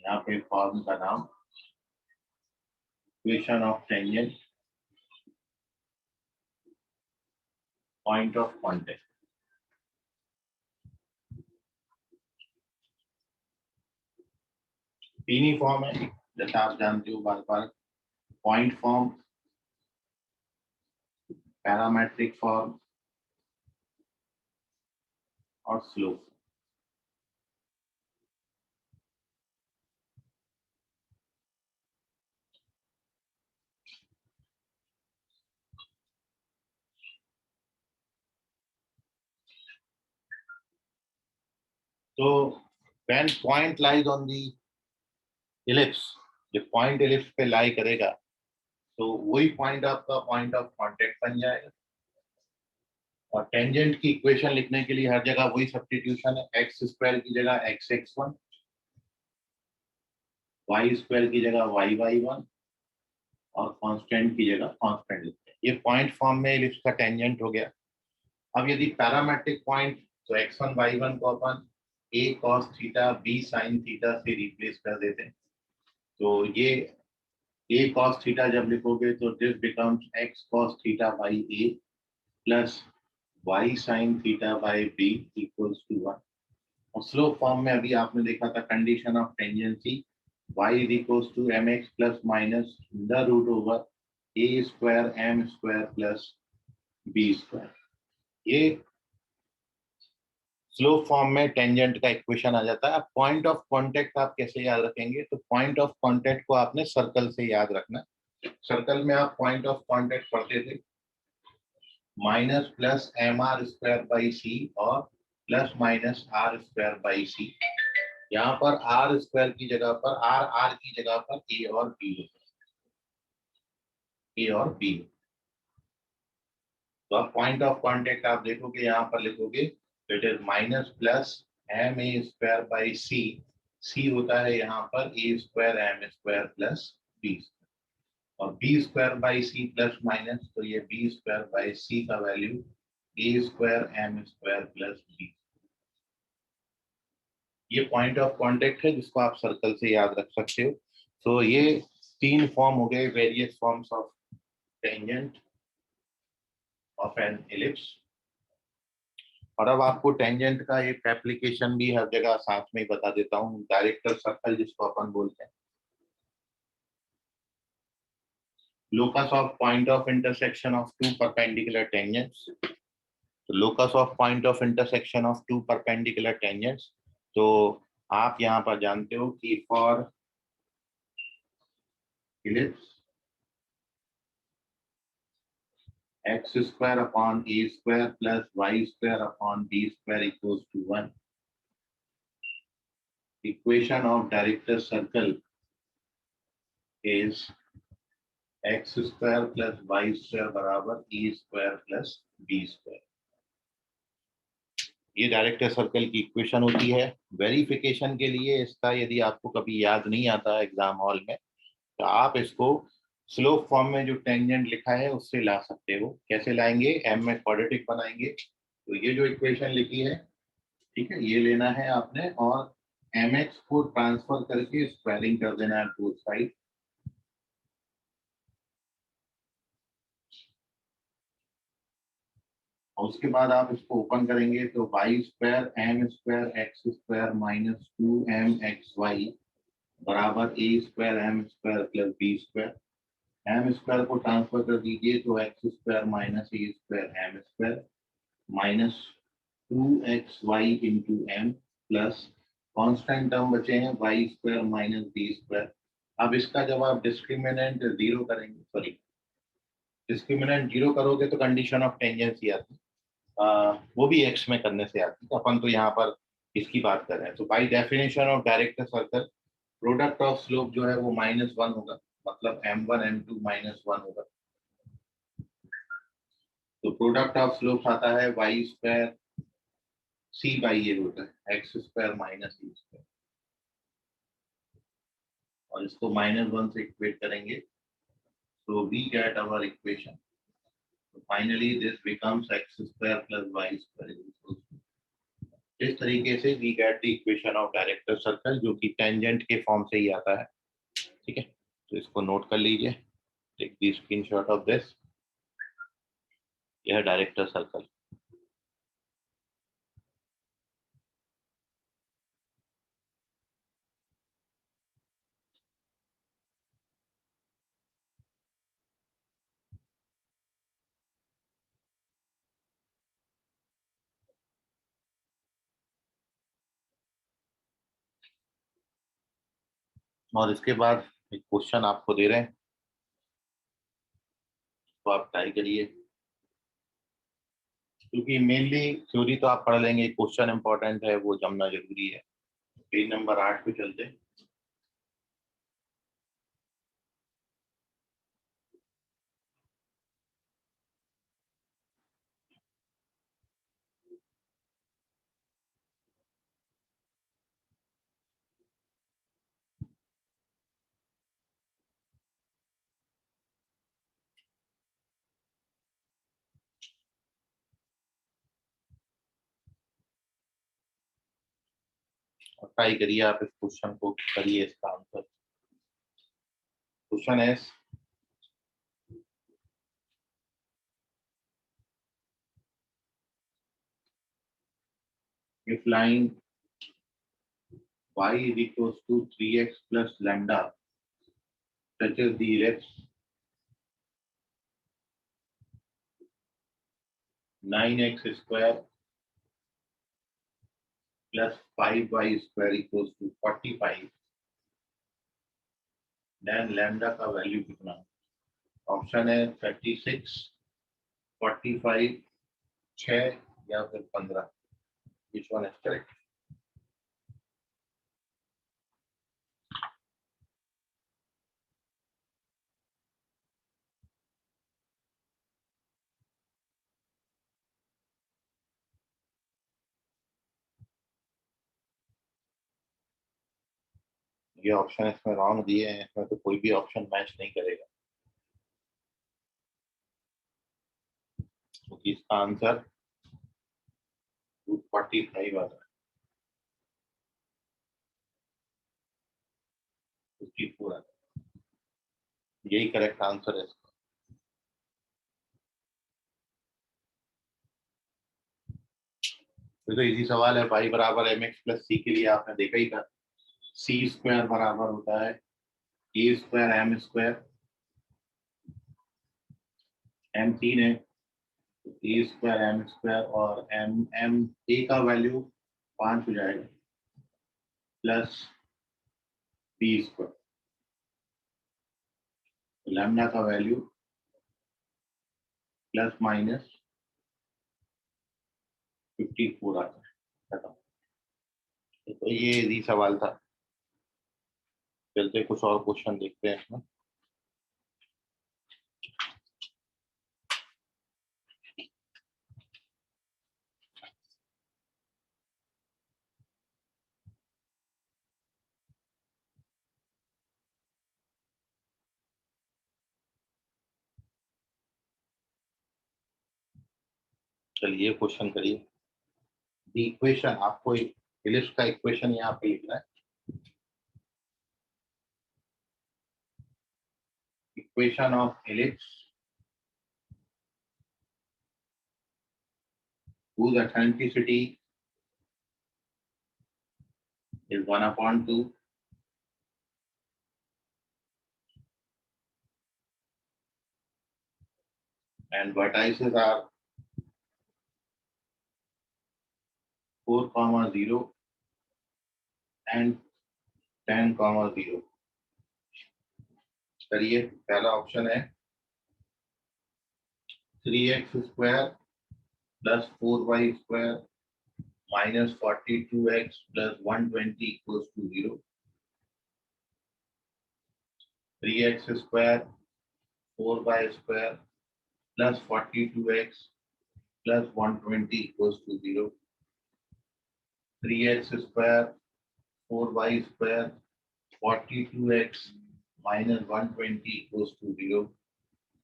यहाँ पे फॉर्म का नाम equation of tangent, point of contact. तीन ही फॉर्म है जैसा आप जानते हो बार बार. पॉइंट फॉर्म, पैरामेट्रिक फॉर्म और स्लोप. तो when point lies on the ellipse, जब पॉइंट एलिप्स पे लाई करेगा तो वही पॉइंट आपका पॉइंट ऑफ कांटेक्ट बन जाएगा. और टेंजेंट की इक्वेशन लिखने के लिए हर जगह वही सब्स्टिट्यूशन है. एक्स स्क्वायर की जगह x x one, y square की जगह वाई वाई वन और कांस्टेंट की जगह कांस्टेंट लिखते हैं. ये पॉइंट फॉर्म में एलिप्स का टेंजेंट हो गया. अब यदि पैरामेट्रिक पॉइंट तो x1 y1 को अपन a cos theta b sin theta से रिप्लेस कर देते हैं. तो ये a cos थीटा जब लिखोगे तो this becomes x cos theta by a plus y sin theta by b equals to 1. और स्लोप फॉर्म में अभी आपने देखा था condition of tangency y is equals to mx plus minus the root over a square m square plus b square. ये slope form में tangent का equation आ जाता है. अब पॉइंट ऑफ कांटेक्ट आप कैसे याद रखेंगे? तो पॉइंट ऑफ कांटेक्ट को आपने सर्कल से याद रखना. सर्कल में आप पॉइंट ऑफ कांटेक्ट पढ़ते थे minus plus m r square by c और plus minus r square by c. यहाँ पर आर स्क्वायर की जगह पर आर की जगह पर ए और बी ए और बी. तो अब पॉइंट ऑफ कांटेक्ट आप देखोगे यहाँ पर लिखोगे तो it is minus plus m a square by c. C होता है यहाँ पर a square m square plus b और b square by c plus minus. तो ये बी स्क्वायर बाई सी का value a square m square plus b. ये point of contact है जिसको आप सर्कल से याद रख सकते हो. तो ये तीन फॉर्म हो गए various forms of tangent of an ellipse. और अब आपको टेंजेंट का एक एप्लीकेशन भी हर जगह साथ में बता देता हूँ. डायरेक्टर सर्कल जिसको अपन बोलते हैं. Locus of point of intersection of two perpendicular tangents. तो locus of point of intersection of two perpendicular tangents. तो आप यहाँ पर जानते हो कि for ellipse x square upon a square plus y square upon b square equals to 1. Equation of director's circle is x square plus y square बराबर a square plus b square. ये director circle की equation होती है. Verification के लिए इसका यदि आपको कभी याद नहीं आता एग्जाम हॉल में तो आप इसको स्लोप फॉर्म में जो टेंजेंट लिखा है उससे ला सकते हो. कैसे लाएंगे? एम में क्वाड्रेटिक बनाएंगे. तो ये जो इक्वेशन लिखी है ठीक है ये लेना है आपने और mx को ट्रांसफर करके स्क्वायरिंग कर देना है बोथ साइड. और उसके बाद आप इसको ओपन करेंगे तो y square m square x square minus 2m xy बराबर a square m square plus b square. M square को ट्रांसफर कर दीजिए तो x square minus a square m square minus 2xy into m plus constant term बचे हैं y square minus b square. अब इसका जब आप डिस्क्रिमिनेंट जीरो करेंगे, सॉरी डिस्क्रिमिनेंट जीरो करोगे तो कंडीशन ऑफ टेंजेंसी आती है, वो भी एक्स में करने से आती है। अपन तो यहाँ पर इसकी बात कर रहे हैं। तो by definition of direct circle product of slope जो है वो -1 होगा, मतलब m1 m2 -1 होगा। तो प्रोडक्ट ऑफ स्लोप आता है वाई स्क्वायर सी बाई ये होता है x square minus e square, और इसको -1 से इक्वेट करेंगे तो we get our equation. Finally this becomes x square plus y square. इस तरीके से we get the equation of director circle, जो कि टेंजेंट के फॉर्म से ही आता है। ठीक है, तो इसको नोट कर लीजिए, take the screenshot of this. यह डायरेक्टर सर्कल। और इसके बाद एक क्वेश्चन आपको दे रहे हैं, तो आप ट्राई करिए, क्योंकि मेनली थ्योरी तो आप पढ़ लेंगे, क्वेश्चन इंपॉर्टेंट है, वो जमना जरूरी है। पेज नंबर 8 पे चलते हैं। और ट्राई करिए, आप इस क्वेश्चन को करिए इसका आंसर। क्वेश्चन है, if line y is equals to 3x plus lambda touches the ellipse 9x square plus 5y square equals to 45, then lambda का वैल्यू कितना? ऑप्शन है 36, 45, 6 या फिर 15। Which one is correct? ये ऑप्शन इसमें रॉन्ग दिए हैं, इसमें तो कोई भी ऑप्शन मैच नहीं करेगा, क्योंकि इसका आंसर 245 आता है, 54 आता है। यही करेक्ट आंसर है इसका। तो इजी सवाल है, पाई बराबर एम एक्स प्लस सी के लिए आपने देखा ही था, सी स्क्वायर बराबर होता है ए स्क्वायर एम स्क्वायर, एम 3 है ए स्क्वायर एम स्क्वायर, और एम एम ए का वैल्यू 5 हो जाएगा प्लस बी स्क्वायर, लैम्डा का वैल्यू प्लस माइनस 54 आता है। बताओ, तो ये इजी सवाल था। चलते कुछ और क्वेश्चन देखते हैं इसमें। चलिए क्वेश्चन करिए। द इक्वेशन, आपको इलिप्स का इक्वेशन यहाँ पे लिखना है। Equation of ellipse whose authenticity is 1/2 and vertices are 4, 0 and 10, 0. करिए, पहला ऑप्शन है 3x² plus 4y² minus 42x plus 120 equals to 0. 3x², 4y² plus 42x plus 120 equals to 0. 3x², 4y², 42x minus 120 equals to 0.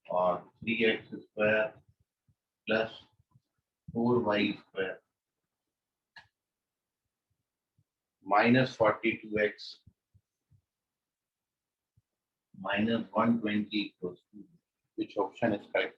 और 3x² plus 4y² minus 42x minus 120 equals to 0. Which option is correct?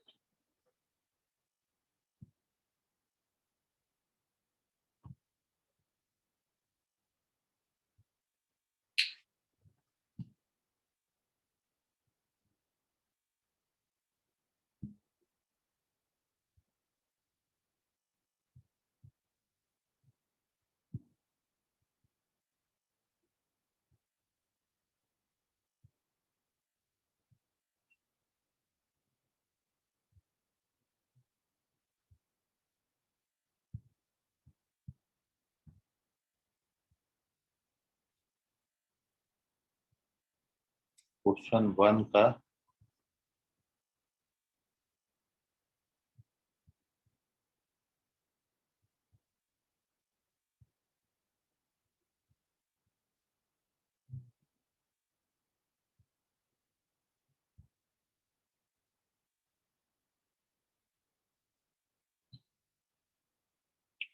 Question 1 का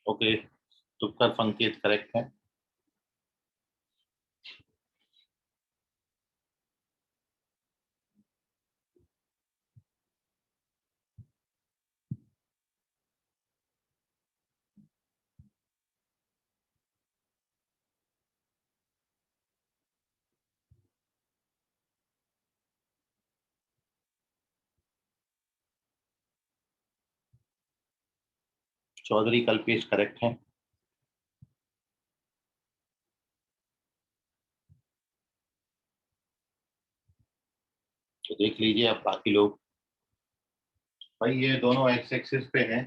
okay, तुक्कर संकेत correct है। Chaudhary Kalpesh correct है। तो देख लीजिए आप बाकी लोग। भाई ये दोनों एक्स एक्सिस पे हैं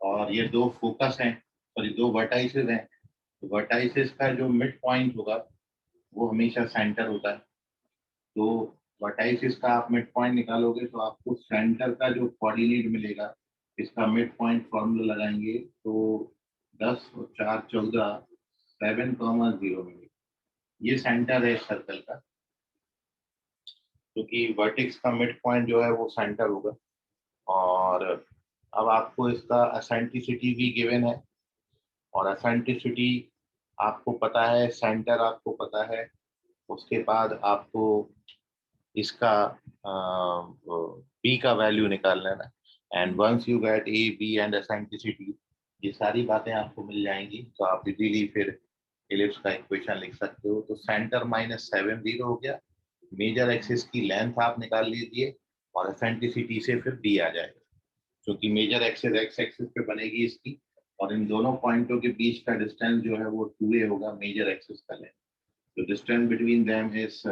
और ये दो फोकस हैं और ये दो वर्टाइसेस हैं। तो वर्टाइसेस का जो मिड पॉइंट होगा वो हमेशा सेंटर होता है। तो वर्टाइसेस का आप मिड पॉइंट निकालोगे तो आपको सेंटर का जो कोऑर्डिनेट मिलेगा, इसका मिड पॉइंट फॉर्मूला लगाएंगे तो 10 और 4 14 7, 0 मिलेगा। ये सेंटर है सर्कल का, क्योंकि वर्टेक्स का मिड पॉइंट जो है वो सेंटर होगा। और अब आपको इसका एसेंट्रिसिटी भी गिवन है और एसेंट्रिसिटी आपको पता है, सेंटर आपको पता है। उसके बाद आपको इसका बी का वैल्यू निकाल लेना। And once you get a b and eccentricity, ये सारी बातें आपको मिल जाएंगी तो आप इजीली फिर इलिप्स का इक्वेशन लिख सकते हो। तो सेंटर -7 0 हो गया। मेजर एक्सिस की लेंथ आप निकाल लीजिए और एसेंट्रिसिटी से फिर डी आ जाएगा, क्योंकि मेजर एक्सिस एक्स एक्सिस पे बनेगी इसकी और इन दोनों पॉइंटों के बीच का डिस्टेंस जो है वो 2a होगा मेजर एक्सिस का लेंथ। तो डिस्टेंस बिटवीन देम इज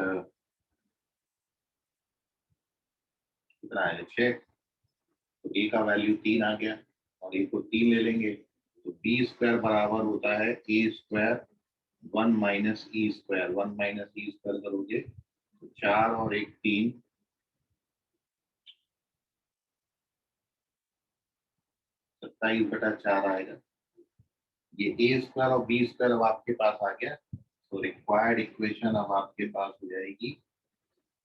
कितना है 6। तो a का वैल्यू 3 आ गया और a को 3 ले लेंगे तो b² बराबर होता है a² 1 minus e²। 1 minus e² करोगे तो 4 और 1 3, 27/4 आएगा। ये a² और b² अब आपके पास आ गया। तो रिक्वायर्ड इक्वेशन अब आपके पास हो जाएगी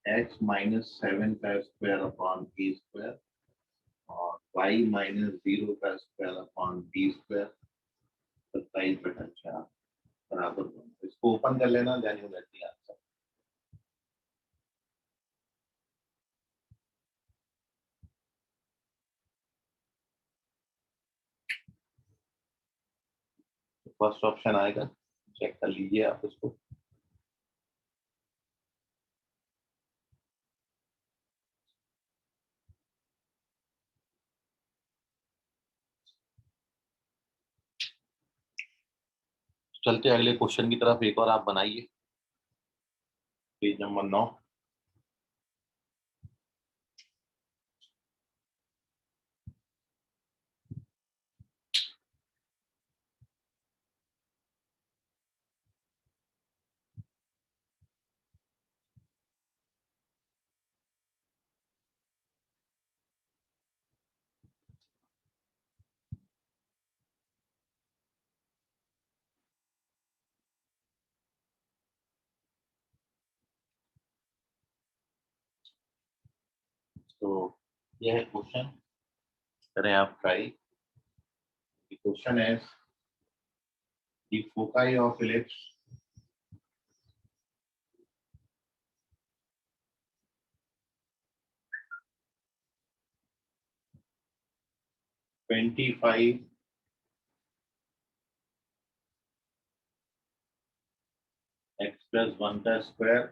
x -7 का स्क्वायर अपॉन b² और y -0 का स्क्वायर अपॉन b², 27/4 बराबर 1। इसको ओपन कर लेना, then you get the answer. First option आएगा, चेक कर लीजिए आप इसको। चलते अगले क्वेश्चन की तरफ, एक और आप बनाइए, पेज नंबर 9। तो यह है क्वेश्चन, करें आप ट्राई। क्वेश्चन है the foci of ellipse (25) x plus 1 का स्क्वायर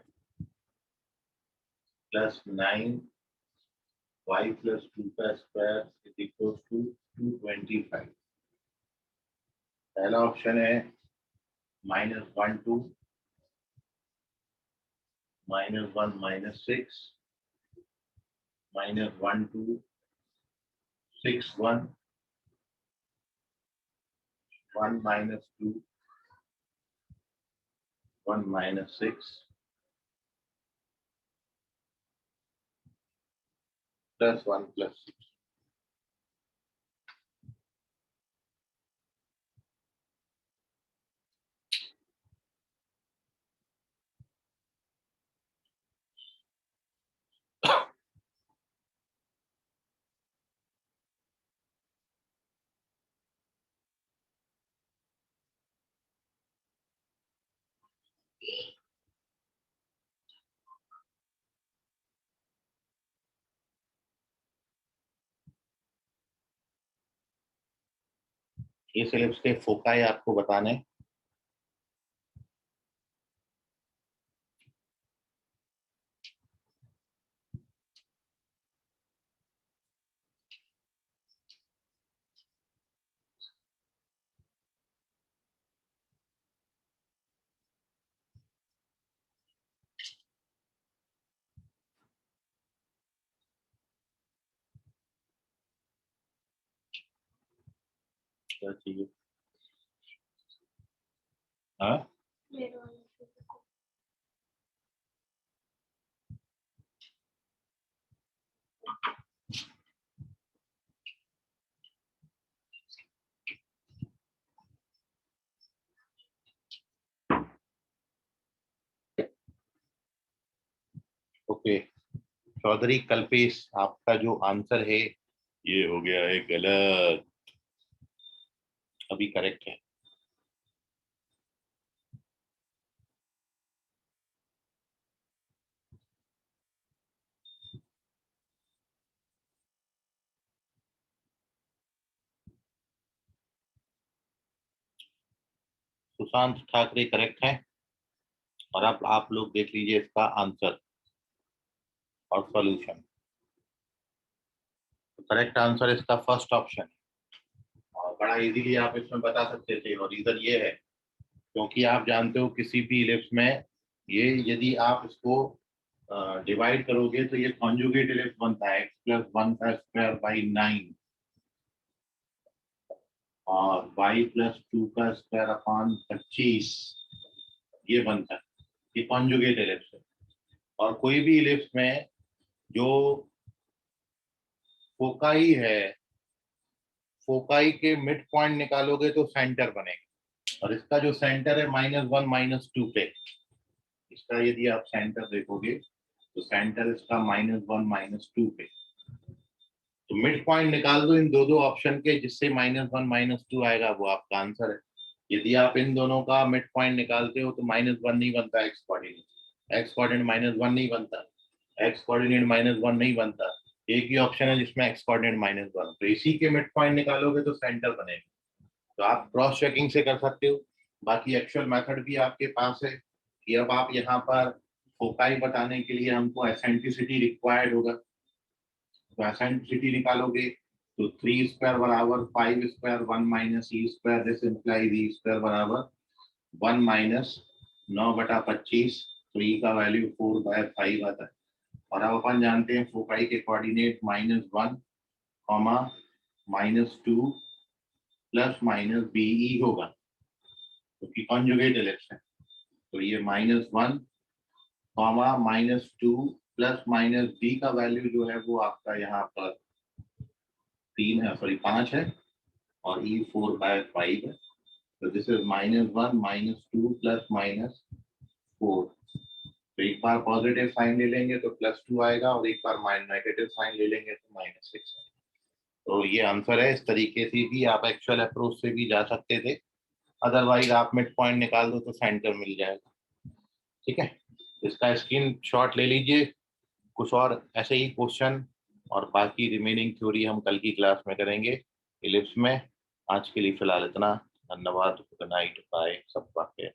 प्लस 9 y plus 2 का स्क्वायर इज इक्वल टू 225। पहला ऑप्शन है -1 2 -1 -6 -1 2 6 1 1 -2 1 -6 प्लस 1 प्लस 6। इस एलिप्स के फोकाई आपको बताने। क्या चाहिए? हाँ, ओके। चौधरी कल्पेश, आपका जो आंसर है ये हो गया है गलत। अभी करेक्ट है। सुशांत ठाकरे करेक्ट है। और अब आप लोग देख लीजिए इसका आंसर और सॉल्यूशन। करेक्ट आंसर इसका फर्स्ट ऑप्शन है, और बड़ा इजीली आप इसमें बता सकते थे। और रीजन ये है क्योंकि आप जानते हो किसी भी इलिप्स में ये यदि आप इसको डिवाइड करोगे तो ये कॉन्जुगेट इलिप्स बनता है, x प्लस 1 का स्क्वायर बाई 9 और y प्लस 2 का स्क्वायर अपॉन 25, ये बनता है। ये कॉन्जुगेट इलिप्स है। और कोई भी इलिप्स में जो फोकाई है, फोकाई के मिड पॉइंट निकालोगे तो सेंटर बनेगा। और इसका जो सेंटर है -1 -2 पे, इसका यदि आप सेंटर देखोगे तो सेंटर इसका -1 -2 पे। तो मिड पॉइंट निकाल दो इन दो दो ऑप्शन के, जिससे -1 -2 आएगा, वो आपका आंसर है। यदि आप इन दोनों का मिड पॉइंट निकालते हो तो -1 नहीं बनता, एक्स कोऑर्डिनेट -1 नहीं बनता, एक्स कोऑर्डिनेट -1 नहीं बनता। एक ही ऑप्शन है जिसमें एक्स कोऑर्डिनेट -1, तो इसी के मिड पॉइंट निकालोगे तो सेंटर बनेगा। तो आप क्रॉस चेकिंग से कर सकते हो। बाकी एक्चुअल मेथड भी आपके पास है कि अब आप यहाँ पर फोकाई बताने के लिए हमको एसेंट्रिसिटी रिक्वायर्ड होगा। तो एसेंट्रिसिटी निकालोगे तो 3 स्क्वायर बराबर 5 square 1 minus e square, this implies E square बराबर 1 माइनस 9/25, तो ई का वैल्यू 4/5 आता है। और अब अपन जानते हैं फोकाई के कोऑर्डिनेट -1, -2 प्लस बीई होगा, क्योंकि कॉन्जुगेट इलिप्स है। तो ये -1, -2 प्लस बी का वैल्यू जो है वो आपका यहाँ पर 5 है, और ई 4/5 है। तो दिस इज -1, -2 प्लस-4। तो एक बार पॉजिटिव साइन ले लेंगे तो +2 आएगा, और एक बार नेगेटिव साइन ले लेंगे तो -6 आएगा। तो ये आंसर है। इस तरीके से भी आप एक्चुअल अप्रोच से भी जा सकते थे, अदरवाइज आप मिड पॉइंट निकाल दो तो सेंटर मिल जाएगा। ठीक है, इसका स्क्रीन शॉट ले लीजिए। कुछ और ऐसे ही क्वेश्चन और बाकी रिमेनिंग थ्योरी हम कल की क्लास में करेंगे इलिप्स में। आज के लिए फिलहाल इतना। धन्यवाद, गुड नाइट, बाय, सब बातें।